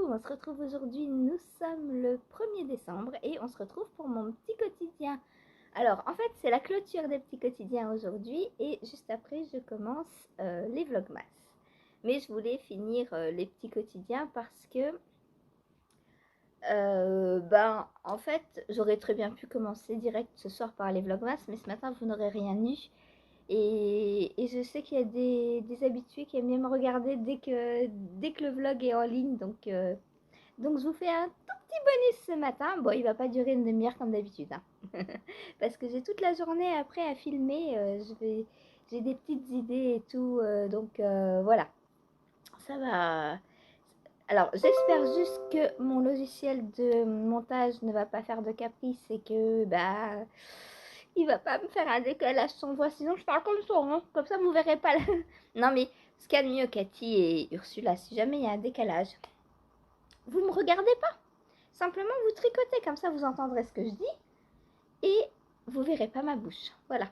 on se retrouve aujourd'hui, nous sommes le 1er décembre et on se retrouve pour mon petit quotidien. Alors en fait c'est la clôture des petits quotidiens aujourd'hui et juste après je commence les vlogmas. Mais je voulais finir les petits quotidiens parce que en fait j'aurais très bien pu commencer direct ce soir par les vlogmas, mais ce matin vous n'aurez rien eu. Et je sais qu'il y a des habitués qui aiment bien me regarder dès que le vlog est en ligne. Donc je vous fais un tout petit bonus ce matin. Bon, il va pas durer une demi-heure comme d'habitude, hein. Parce que j'ai toute la journée après à filmer. J'ai des petites idées et tout. Voilà, ça va. Alors, j'espère juste que mon logiciel de montage ne va pas faire de caprice et que il va pas me faire un décalage sans voix, sinon je parle comme ça, hein. Comme ça vous verrez pas. Non mais ce qu'il y a de mieux, Cathy et Ursula, si jamais il y a un décalage, vous me regardez pas. Simplement vous tricotez, comme ça vous entendrez ce que je dis et vous verrez pas ma bouche. Voilà.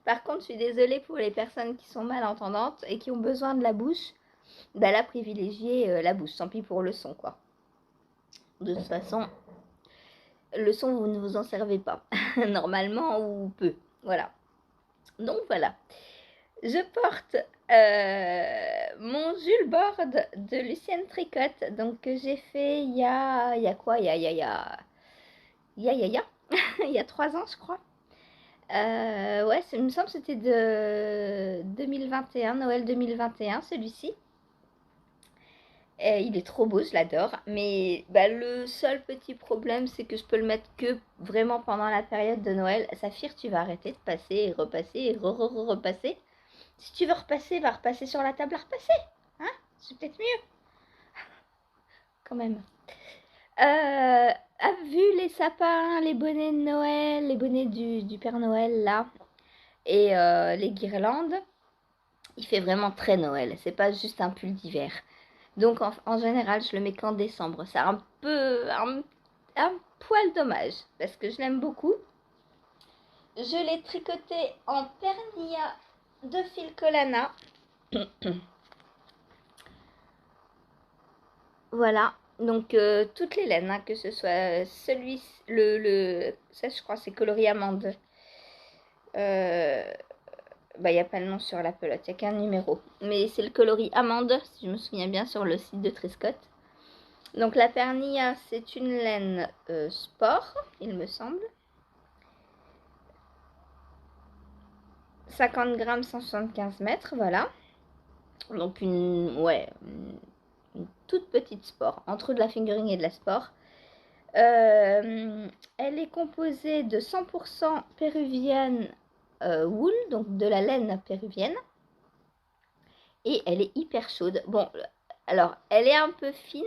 Par contre, je suis désolée pour les personnes qui sont malentendantes et qui ont besoin de la bouche. Là, privilégiez la bouche, tant pis pour le son, quoi. De toute façon, le son, vous ne vous en servez pas, normalement, ou peu. Voilà. Donc, voilà. Je porte mon Jules Borde de Lucienne Tricotte, donc que j'ai fait il y a quoi, il y a 3 ans, je crois. Ouais, il me semble que c'était de 2021, Noël 2021, celui-ci. Il est trop beau, je l'adore. Mais le seul petit problème, c'est que je peux le mettre que vraiment pendant la période de Noël. Saphir, tu vas arrêter de passer et repasser et repasser. Si tu veux repasser, va repasser sur la table à repasser. Hein? C'est peut-être mieux. Quand même. Vu les sapins, les bonnets de Noël, les bonnets du Père Noël, là, et les guirlandes, il fait vraiment très Noël. C'est pas juste un pull d'hiver. Donc en général, je le mets qu'en décembre. C'est un poil dommage parce que je l'aime beaucoup. Je l'ai tricoté en pernilla de fil Collana. Voilà. Donc toutes les laines, hein, que ce soit celui, ça je crois c'est coloris amande. Il n'y a pas le nom sur la pelote, il n'y a qu'un numéro. Mais c'est le coloris amande, si je me souviens bien, sur le site de Triscott. Donc la pernilla, c'est une laine sport, il me semble. 50 grammes, 175 mètres, voilà. Donc une toute petite sport, entre de la fingering et de la sport. Elle est composée de 100% péruvienne wool, donc de la laine péruvienne. Et elle est hyper chaude. Bon, alors, elle est un peu fine.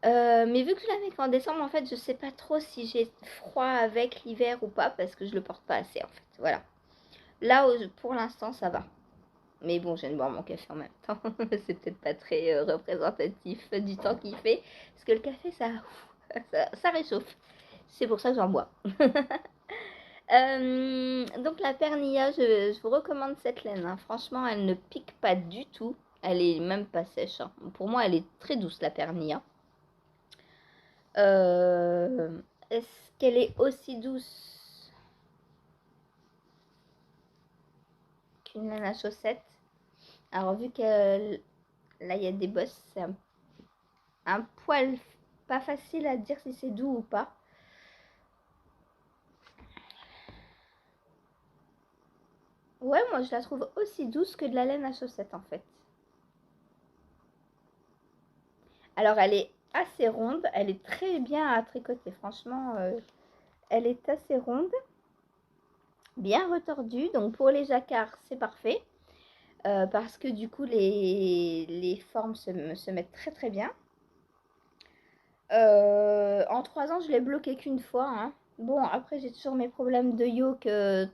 Mais vu que je la mets qu'en décembre, en fait, je sais pas trop si j'ai froid avec l'hiver ou pas, parce que je le porte pas assez, en fait. Voilà. Là, pour l'instant, ça va. Mais bon, je viens de boire mon café en même temps. C'est peut-être pas très représentatif du temps qu'il fait. Parce que le café, ça réchauffe. C'est pour ça que j'en bois. Donc la pernilla, je vous recommande cette laine, hein. Franchement, elle ne pique pas du tout. Elle est même pas sèche, hein. Pour moi, elle est très douce, la pernilla. Est-ce qu'elle est aussi douce qu'une laine à chaussettes? Alors vu que là il y a des bosses, c'est un poil pas facile à dire si c'est doux ou pas. Ouais, moi je la trouve aussi douce que de la laine à chaussettes en fait. Alors elle est assez ronde, elle est très bien à tricoter, franchement, elle est assez ronde, bien retordue, donc pour les jacquards c'est parfait, parce que du coup les formes se mettent très très bien. En 3 ans je l'ai bloqué qu'une fois, hein. Bon, après j'ai toujours mes problèmes de yoke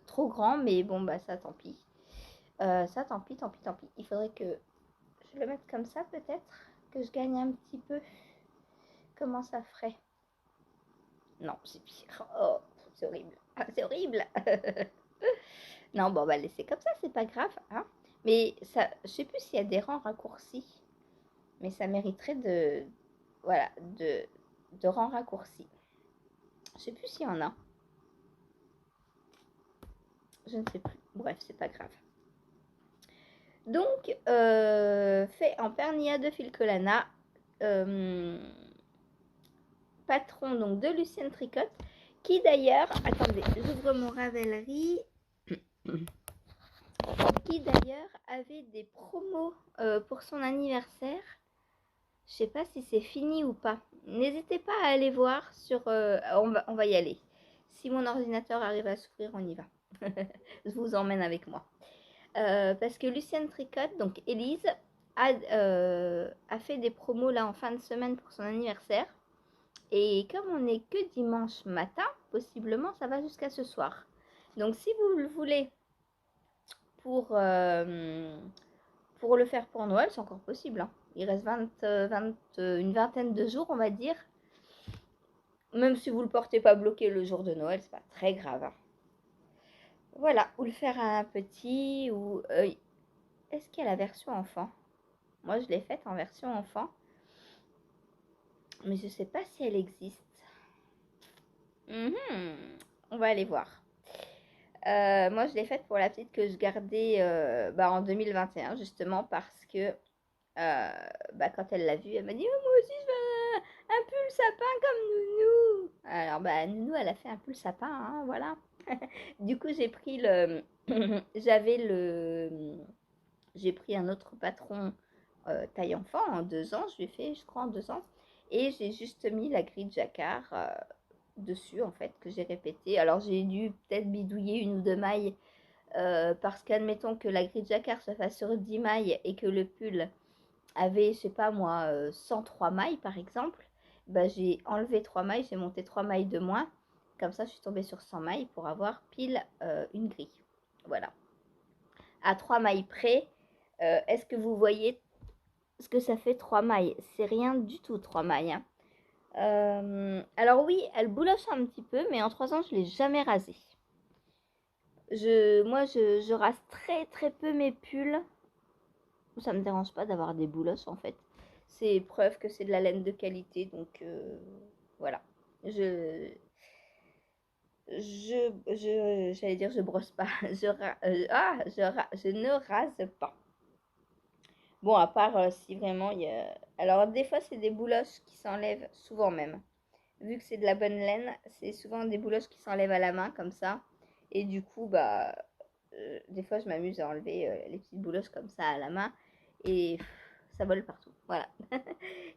trop grands, mais bon ça tant pis. Ça tant pis, tant pis, tant pis. Il faudrait que je le mette comme ça peut-être, que je gagne un petit peu. Comment ça ferait? Non, c'est pire. Oh, c'est horrible. Ah, c'est horrible. Non, bon, on va laisser comme ça, c'est pas grave, hein. Mais ça, je sais plus s'il y a des rangs raccourcis. Mais ça mériterait de, voilà, de rang raccourci. Je sais plus s'il y en a. Je ne sais plus. Bref, c'est pas grave. Donc, fait en Pernia de Filcolana, patron donc de Lucienne Tricotte, qui d'ailleurs, attendez, j'ouvre mon Ravelry, qui d'ailleurs avait des promos pour son anniversaire. Je sais pas si c'est fini ou pas. N'hésitez pas à aller voir sur... on va y aller. Si mon ordinateur arrive à s'ouvrir, on y va. Je vous emmène avec moi. Parce que Lucienne Tricotte, donc Élise, a fait des promos là en fin de semaine pour son anniversaire. Et comme on n'est que dimanche matin, possiblement ça va jusqu'à ce soir. Donc si vous le voulez pour le faire pour Noël, c'est encore possible. Hein. Il reste une vingtaine de jours, on va dire. Même si vous ne le portez pas bloqué le jour de Noël, c'est pas très grave. Hein. Voilà, ou le faire à un petit, ou... est-ce qu'il y a la version enfant? Moi, je l'ai faite en version enfant. Mais je ne sais pas si elle existe. On va aller voir. Moi, je l'ai faite pour la petite que je gardais en 2021, justement, parce que quand elle l'a vue, elle m'a dit oh, moi aussi, je veux un pull sapin comme Nounou. Alors, Nounou, elle a fait un pull sapin, hein, voilà. Du coup, j'ai pris le... J'ai pris un autre patron taille enfant en 2 ans. Je l'ai fait, je crois, en 2 ans. Et j'ai juste mis la grille de jacquard dessus, en fait, que j'ai répété. Alors, j'ai dû peut-être bidouiller 1 ou 2 mailles parce qu'admettons que la grille de jacquard se fasse sur 10 mailles et que le pull avait, je sais pas moi, 103 mailles, par exemple. J'ai enlevé 3 mailles, j'ai monté 3 mailles de moins. Comme ça, je suis tombée sur 100 mailles pour avoir pile une grille. Voilà. À 3 mailles près, est-ce que vous voyez ce que ça fait 3 mailles? C'est rien du tout 3 mailles. Hein. Alors oui, elle bouloche un petit peu, mais en 3 ans, je ne l'ai jamais rasée. Moi, je rase très très peu mes pulls. Ça me dérange pas d'avoir des bouloches en fait. C'est preuve que c'est de la laine de qualité, donc voilà. J'allais dire je brosse pas. Je ne rase pas. Bon, à part si vraiment il y a... Alors, des fois, c'est des bouloches qui s'enlèvent, souvent même. Vu que c'est de la bonne laine, c'est souvent des bouloches qui s'enlèvent à la main, comme ça. Et du coup, des fois, je m'amuse à enlever les petites bouloches comme ça à la main. Et ça vole partout. Voilà.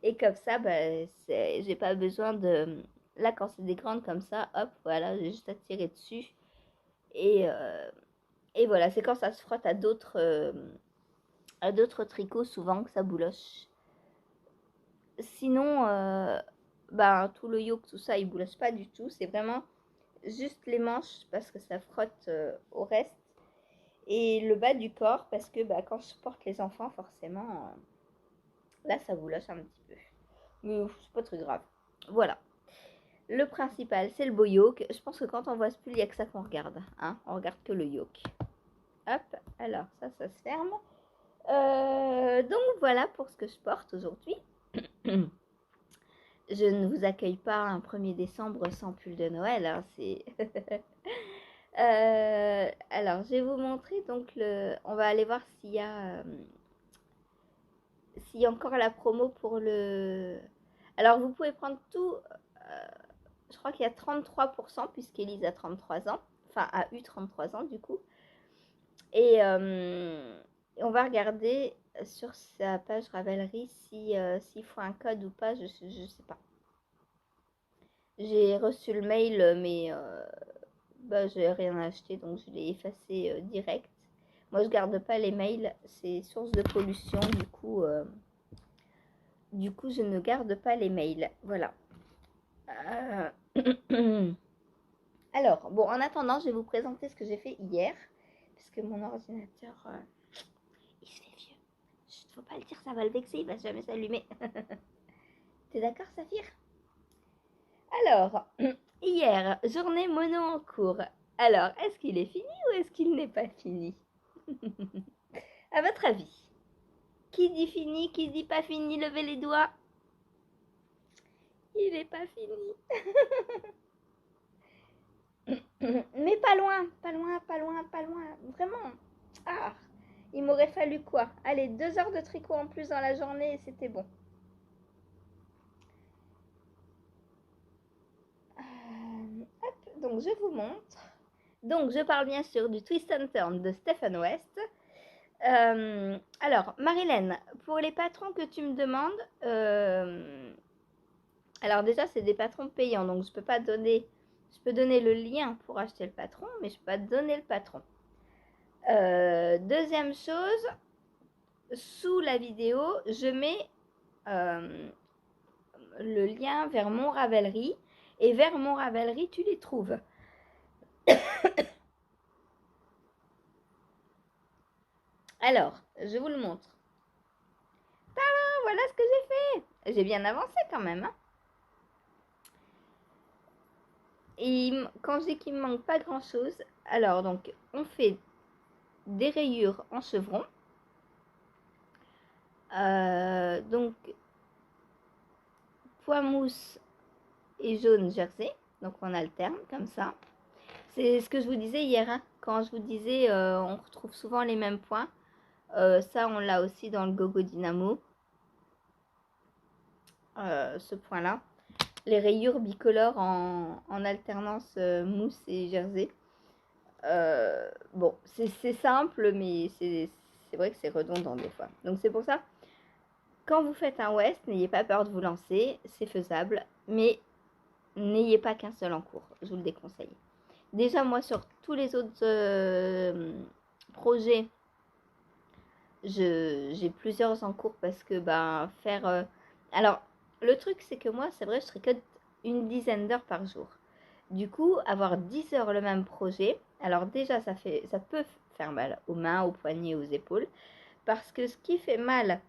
Et comme ça, j'ai pas besoin de... Là, quand c'est des grandes comme ça, hop, voilà, j'ai juste à tirer dessus. Et voilà, c'est quand ça se frotte à d'autres tricots souvent que ça bouloche. Sinon, tout le yoke, tout ça, il bouloche pas du tout. C'est vraiment juste les manches parce que ça frotte au reste. Et le bas du corps parce que quand je porte les enfants, forcément, là, ça bouloche un petit peu. Mais c'est pas très grave. Voilà. Le principal, c'est le beau yoke. Je pense que quand on voit ce pull, il n'y a que ça qu'on regarde. Hein, on regarde que le yoke. Hop, alors ça se ferme. Donc voilà pour ce que je porte aujourd'hui. Je ne vous accueille pas un 1er décembre sans pull de Noël. Hein, c'est... alors, je vais vous montrer. Donc, on va aller voir s'il y a encore la promo pour le... Alors, vous pouvez prendre tout... je crois qu'il y a 33% puisqu'Élise a 33 ans. Enfin, a eu 33 ans du coup. Et on va regarder sur sa page Ravelry s'il faut un code ou pas, je sais pas. J'ai reçu le mail, mais j'ai rien acheté, donc je l'ai effacé direct. Moi, je garde pas les mails, c'est source de pollution, du coup, je ne garde pas les mails. Voilà. Alors, bon, en attendant, je vais vous présenter ce que j'ai fait hier, puisque mon ordinateur, il se fait vieux. Il faut pas le dire, ça va le vexer, il va jamais s'allumer. T'es d'accord, Saphir? Alors, hier, journée mono en cours. Alors, est-ce qu'il est fini ou est-ce qu'il n'est pas fini? À votre avis? Qui dit fini, qui dit pas fini, levez les doigts. Il est pas fini. Mais pas loin, pas loin, pas loin, pas loin. Vraiment. Ah, il m'aurait fallu quoi? Allez, 2 heures de tricot en plus dans la journée et c'était bon. Hop, donc je vous montre. Donc je parle bien sûr du Twist and Turn de Stephen West. Alors, Marilyn, pour les patrons que tu me demandes, alors déjà c'est des patrons payants, donc je peux pas donner, je peux donner le lien pour acheter le patron, mais je peux pas donner le patron. Deuxième chose, sous la vidéo, je mets le lien vers mon Ravelry, et vers mon Ravelry, tu les trouves. Alors, je vous le montre. Tadam, voilà ce que j'ai fait. J'ai bien avancé quand même. Hein. Et quand je dis qu'il me manque pas grand chose, alors donc on fait des rayures en chevron. Donc pois mousse et jaune jersey. Donc on alterne comme ça. C'est ce que je vous disais hier. Hein, quand je vous disais on retrouve souvent les mêmes points. Ça on l'a aussi dans le Gogo Dynamo. Ce point là. Les rayures bicolores en alternance mousse et jersey. Bon, c'est simple, mais c'est vrai que c'est redondant des fois. Donc c'est pour ça, quand vous faites un West, n'ayez pas peur de vous lancer, c'est faisable, mais n'ayez pas qu'un seul en cours, je vous le déconseille. Déjà, moi, sur tous les autres projets, j'ai plusieurs en cours parce que faire... Alors, le truc, c'est que moi, c'est vrai, je tricote une dizaine d'heures par jour. Du coup, avoir 10 heures le même projet, alors déjà, ça peut faire mal aux mains, aux poignets, aux épaules. Parce que ce qui fait mal,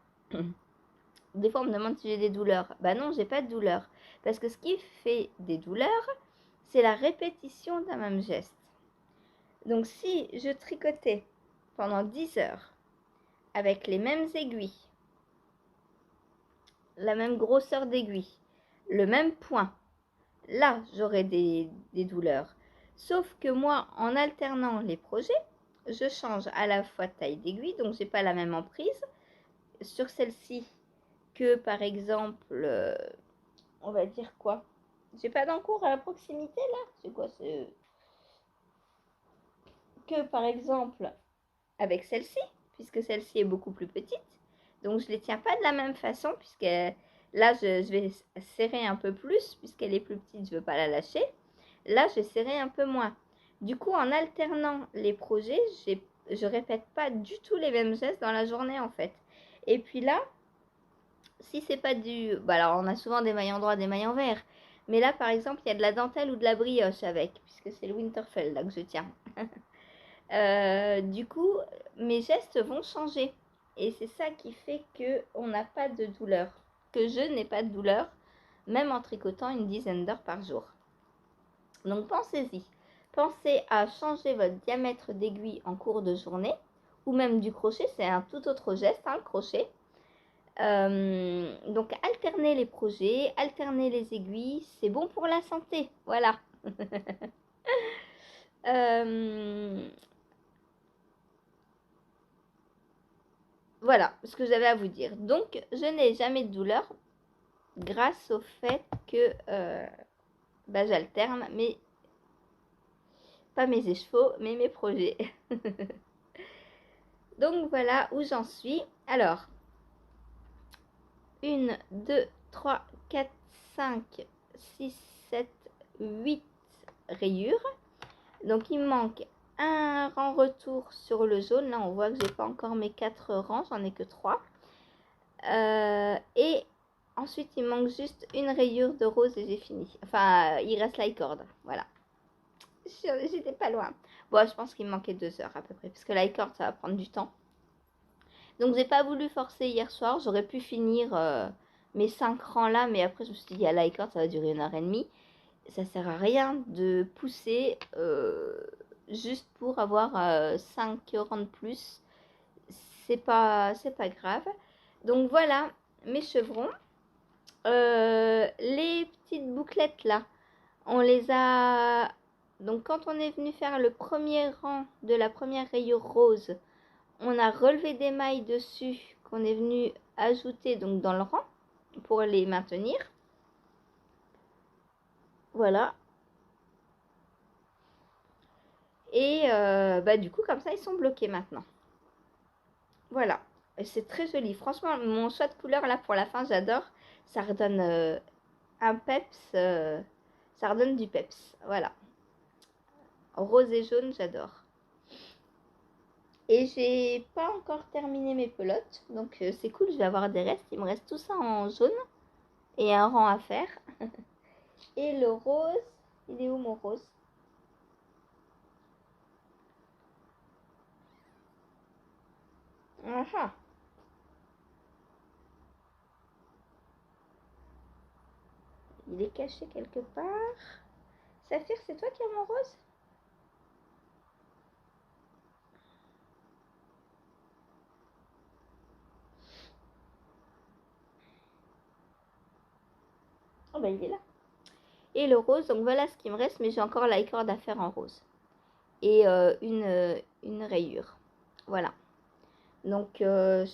des fois on me demande si j'ai des douleurs. Bah non, j'ai pas de douleurs. Parce que ce qui fait des douleurs, c'est la répétition d'un même geste. Donc si je tricotais pendant 10 heures avec les mêmes aiguilles, la même grosseur d'aiguille, le même point, là j'aurais des douleurs. Sauf que moi, en alternant les projets, je change à la fois de taille d'aiguille, donc j'ai pas la même emprise. Sur celle-ci, que par exemple, on va dire quoi? J'ai pas d'encours à proximité là. C'est quoi? Que par exemple, avec celle-ci, puisque celle-ci est beaucoup plus petite. Donc je les tiens pas de la même façon, puisque là je vais serrer un peu plus, puisqu'elle est plus petite, je veux pas la lâcher. Là je vais serrer un peu moins. Du coup, en alternant les projets, je répète pas du tout les mêmes gestes dans la journée en fait. Et puis là, si c'est pas du... Bah alors on a souvent des mailles en droit, des mailles en vert. Mais là par exemple il y a de la dentelle ou de la brioche avec, puisque c'est le Winterfell là que je tiens. Du coup mes gestes vont changer. Et c'est ça qui fait qu'on n'a pas de douleur. Que je n'ai pas de douleur, même en tricotant une dizaine d'heures par jour. Donc pensez-y. Pensez à changer votre diamètre d'aiguille en cours de journée. Ou même du crochet, c'est un tout autre geste, hein, le crochet. Donc alterner les projets, alterner les aiguilles, c'est bon pour la santé, voilà. Voilà ce que j'avais à vous dire. Donc je n'ai jamais de douleur grâce au fait que j'alterne, mais pas mes écheveaux, mais mes projets. Donc voilà où j'en suis. Alors, 1, 2, 3, 4, 5, 6, 7, 8 rayures. Donc il me manque un rang retour sur le jaune. Là on voit que j'ai pas encore mes 4 rangs, j'en ai que 3. Et ensuite il me manque juste une rayure de rose et j'ai fini. Enfin il reste la corde, voilà. J'étais pas loin. Bon, je pense qu'il me manquait 2 heures à peu près, parce que la corde ça va prendre du temps. Donc j'ai pas voulu forcer hier soir, j'aurais pu finir mes 5 rangs là, mais après je me suis dit à la corde ça va durer 1h30. Ça sert à rien de pousser juste pour avoir 5 rangs de plus. C'est pas grave. Donc voilà mes chevrons. Les petites bouclettes là, on les a... Donc quand on est venu faire le premier rang de la première rayure rose, on a relevé des mailles dessus qu'on est venu ajouter donc dans le rang pour les maintenir. Voilà. Et du coup comme ça ils sont bloqués maintenant. Voilà. Et c'est très joli. Franchement mon choix de couleur là pour la fin j'adore. Ça redonne un peps. Ça redonne du peps. Voilà. Rose et jaune j'adore. Et j'ai pas encore terminé mes pelotes. Donc c'est cool, je vais avoir des restes. Il me reste tout ça en jaune. Et un rang à faire. Et le rose, il est où mon rose? Aha. Il est caché quelque part. Saphir, c'est toi qui as mon rose? Oh bah il est là. Et le rose, donc voilà ce qui me reste, mais j'ai encore la corde à faire en rose. Et une rayure. Voilà. Donc, ah,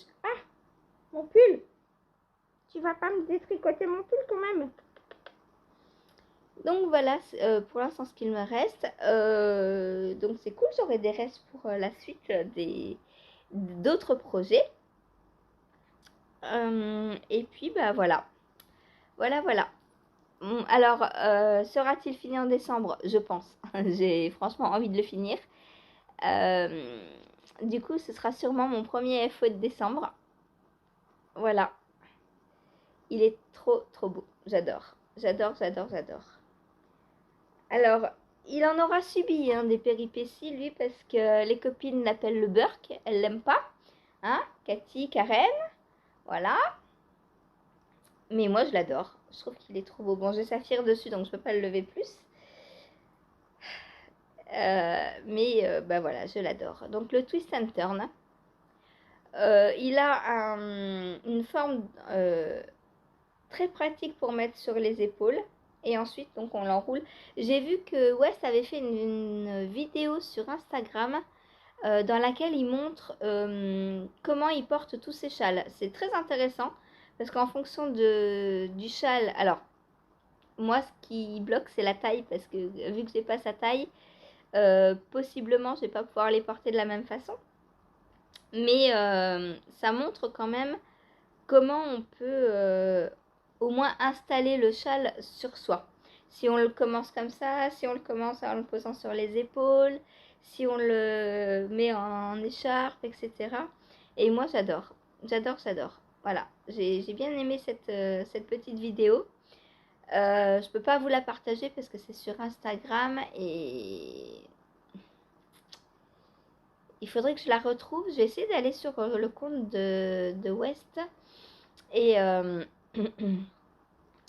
mon pull! Tu vas pas me détricoter mon pull quand même? Donc voilà pour l'instant ce qu'il me reste. Donc c'est cool, j'aurai des restes pour la suite d'autres projets. Et puis bah voilà. Voilà. Alors sera-t-il fini en décembre? Je pense. J'ai franchement envie de le finir. Du coup ce sera sûrement mon premier FO de décembre. Voilà. Il est trop beau. J'adore. Alors, il en aura subi hein, des péripéties, lui, parce que les copines l'appellent le Burk. Elle l'aime pas. Hein, Cathy, Karen. Voilà. Mais moi, je l'adore. Je trouve qu'il est trop beau. Bon, j'ai Saphir dessus, donc je peux pas le lever plus. Bah voilà, je l'adore. Donc, le Twist and Turn. Il a une forme très pratique pour mettre sur les épaules. Et ensuite, donc, on l'enroule. J'ai vu que Wes avait fait une vidéo sur Instagram dans laquelle il montre comment il porte tous ses châles. C'est très intéressant parce qu'en fonction du châle, alors moi ce qui bloque c'est la taille parce que vu que j'ai pas sa taille, possiblement je vais pas pouvoir les porter de la même façon. Mais ça montre quand même comment on peut au moins installer le châle sur soi. Si on le commence comme ça, si on le commence en le posant sur les épaules, si on le met en écharpe, etc. Et moi j'adore. Voilà, j'ai bien aimé cette petite vidéo. Je peux pas vous la partager parce que c'est sur Instagram et il faudrait que je la retrouve. Je vais essayer d'aller sur le compte de West et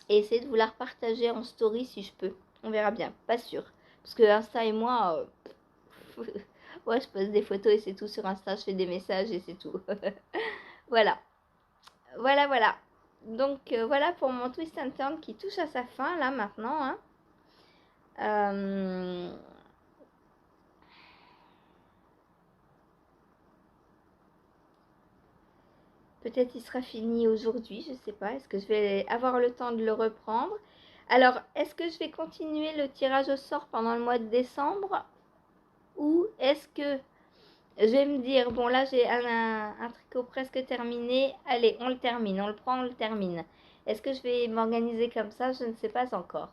et essayer de vous la repartager en story si je peux. On verra bien, pas sûr. Parce que Insta et moi, ouais, je poste des photos et c'est tout sur Insta, je fais des messages et c'est tout. Voilà. Donc voilà pour mon twist and turn qui touche à sa fin là maintenant. Hein. Peut-être il sera fini aujourd'hui, je sais pas. Est-ce que je vais avoir le temps de le reprendre? Alors, est-ce que je vais continuer le tirage au sort pendant le mois de décembre? Ou est-ce que je vais me dire, bon là j'ai un tricot presque terminé, allez on le termine, on le prend, on le termine. Est-ce que je vais m'organiser comme ça? Je ne sais pas encore.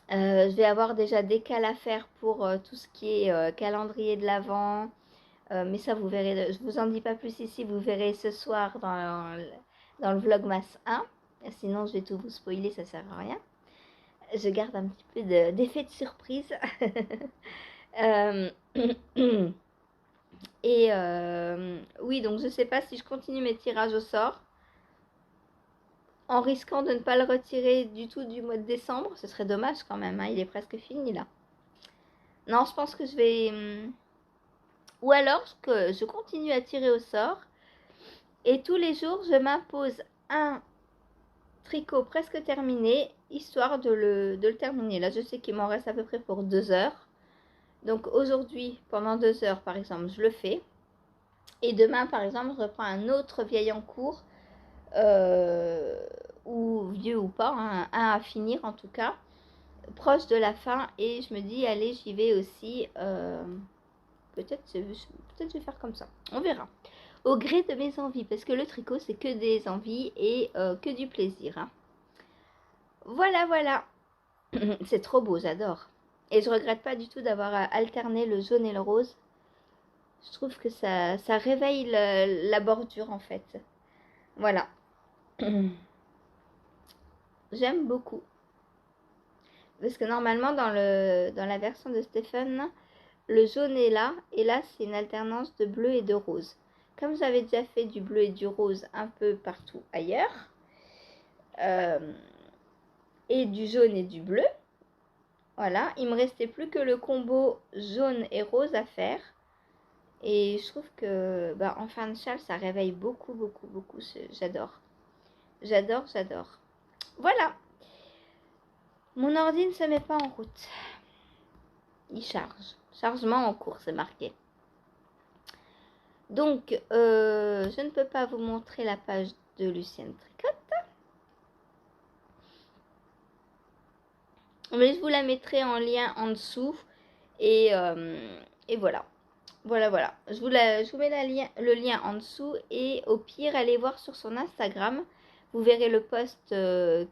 Je vais avoir déjà des cales à faire pour tout ce qui est calendrier de l'Avent. Mais ça vous verrez, je vous en dis pas plus ici, vous verrez ce soir dans le Vlogmas 1. Sinon je vais tout vous spoiler, ça sert à rien. Je garde un petit peu d'effet de surprise. Et oui, donc je sais pas si je continue mes tirages au sort en risquant de ne pas le retirer du tout du mois de décembre. Ce serait dommage quand même, hein, il est presque fini là. Non, je pense que je vais... Ou alors que je continue à tirer au sort Et tous les jours, je m'impose un tricot presque terminé, histoire de le terminer. Là, je sais qu'il m'en reste à peu près pour 2 heures. Donc aujourd'hui, pendant 2 heures, par exemple, je le fais. Et demain, par exemple, je reprends un autre vieil en cours, ou vieux ou pas, hein, un à finir en tout cas, proche de la fin. Et je me dis, allez, j'y vais aussi. Peut-être je vais faire comme ça. On verra. Au gré de mes envies, parce que le tricot, c'est que des envies et que du plaisir. Hein. Voilà, voilà. C'est trop beau, j'adore. Et je regrette pas du tout d'avoir alterné le jaune et le rose. Je trouve que ça réveille la bordure en fait. Voilà. J'aime beaucoup. Parce que normalement dans la version de Stephen, le jaune est là. Et là c'est une alternance de bleu et de rose. Comme j'avais déjà fait du bleu et du rose un peu partout ailleurs. Et du jaune et du bleu. Voilà. Il me restait plus que le combo jaune et rose à faire. Et je trouve que en fin de châle, ça réveille beaucoup, beaucoup, beaucoup. J'adore. J'adore, j'adore. Voilà. Mon ordi ne se met pas en route. Il charge. Chargement en cours, c'est marqué. Donc, je ne peux pas vous montrer la page de Lucienne Tricotte. Mais je vous la mettrai en lien en dessous. Et voilà. Voilà, voilà. Je vous mets le lien en dessous. Et au pire, allez voir sur son Instagram. Vous verrez le post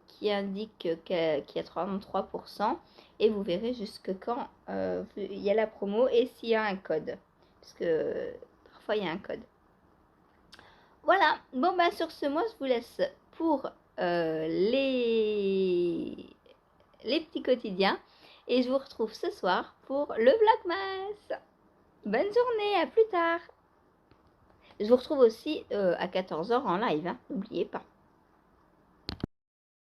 qui indique qu'il y a 33%. Et vous verrez jusque quand il y a la promo et s'il y a un code. Parce que parfois, il y a un code. Voilà. Bon, sur ce, moi, je vous laisse pour les petits quotidiens. Et je vous retrouve ce soir pour le Vlogmas. Bonne journée, à plus tard. Je vous retrouve aussi à 14 h en live, hein, n'oubliez pas.